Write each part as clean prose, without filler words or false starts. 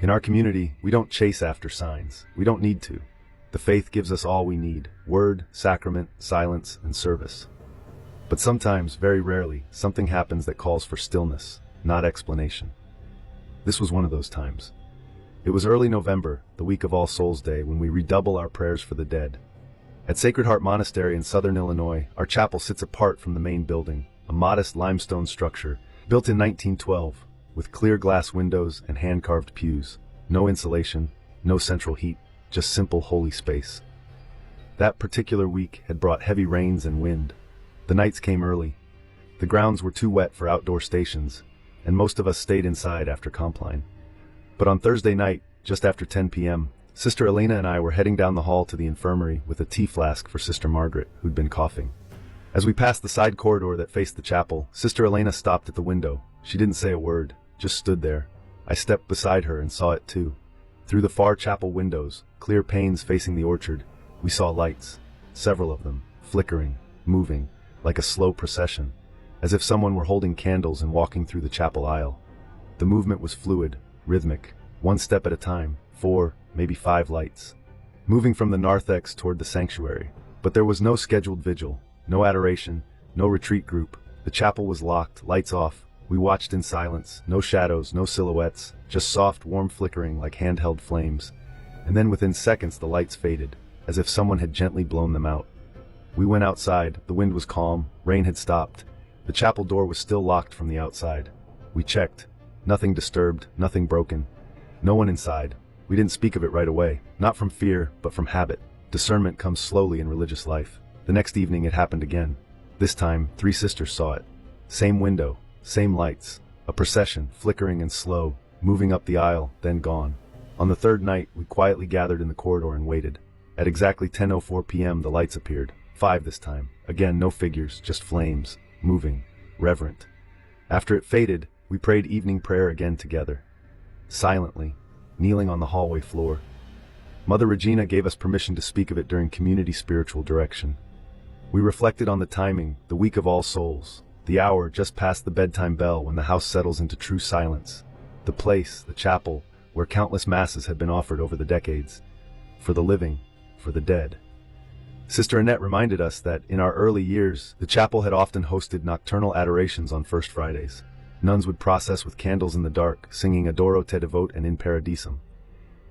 In our community, we don't chase after signs. We don't need to. The faith gives us all we need: word, sacrament, silence, and service. But sometimes, very rarely, something happens that calls for stillness, not explanation. This was one of those times. It was early November, the week of All Souls Day, when we redouble our prayers for the dead. At Sacred Heart Monastery in southern Illinois, our chapel sits apart from the main building, a modest limestone structure built in 1912, with clear glass windows and hand-carved pews. No insulation, no central heat, just simple holy space. That particular week had brought heavy rains and wind. The nights came early. The grounds were too wet for outdoor stations, and most of us stayed inside after Compline. But on Thursday night, just after 10 p.m., Sister Elena and I were heading down the hall to the infirmary with a tea flask for Sister Margaret, who'd been coughing. As we passed the side corridor that faced the chapel, Sister Elena stopped at the window. She didn't say a word, just stood there. I stepped beside her and saw it too. Through the far chapel windows, clear panes facing the orchard, we saw lights, several of them, flickering, moving, like a slow procession, as if someone were holding candles and walking through the chapel aisle. The movement was fluid, rhythmic, one step at a time, 4, maybe 5 lights, moving from the narthex toward the sanctuary. But there was no scheduled vigil, no adoration, no retreat group. The chapel was locked, lights off. We watched in silence, no shadows, no silhouettes, just soft, warm flickering like handheld flames. And then within seconds the lights faded, as if someone had gently blown them out. We went outside. The wind was calm, rain had stopped. The chapel door was still locked from the outside. We checked. Nothing disturbed, nothing broken. No one inside. We didn't speak of it right away, not from fear, but from habit. Discernment comes slowly in religious life. The next evening it happened again. This time, 3 sisters saw it. Same window, same lights, a procession, flickering and slow, moving up the aisle, then gone. On the third night, we quietly gathered in the corridor and waited. At exactly 10:04 p.m. the lights appeared. 5 this time. Again, no figures, just flames, moving, reverent. After it faded, we prayed evening prayer again together. Silently, kneeling on the hallway floor. Mother Regina gave us permission to speak of it during community spiritual direction. We reflected on the timing, the week of All Souls, the hour just past the bedtime bell when the house settles into true silence, the place, the chapel, where countless masses had been offered over the decades, for the living, for the dead. Sister Annette reminded us that, in our early years, the chapel had often hosted nocturnal adorations on First Fridays. Nuns would process with candles in the dark, singing Adoro te devote and In Paradisum.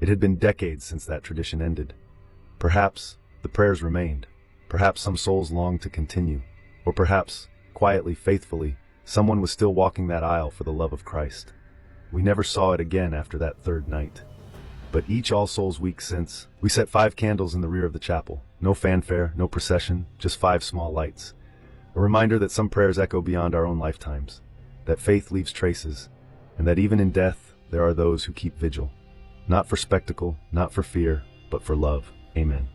It had been decades since that tradition ended. Perhaps the prayers remained. Perhaps some souls longed to continue. Or perhaps, quietly, faithfully, someone was still walking that aisle for the love of Christ. We never saw it again after that third night. But each All Souls week since, we set 5 candles in the rear of the chapel. No fanfare, no procession, just 5 small lights. A reminder that some prayers echo beyond our own lifetimes, that faith leaves traces, and that even in death, there are those who keep vigil. Not for spectacle, not for fear, but for love. Amen.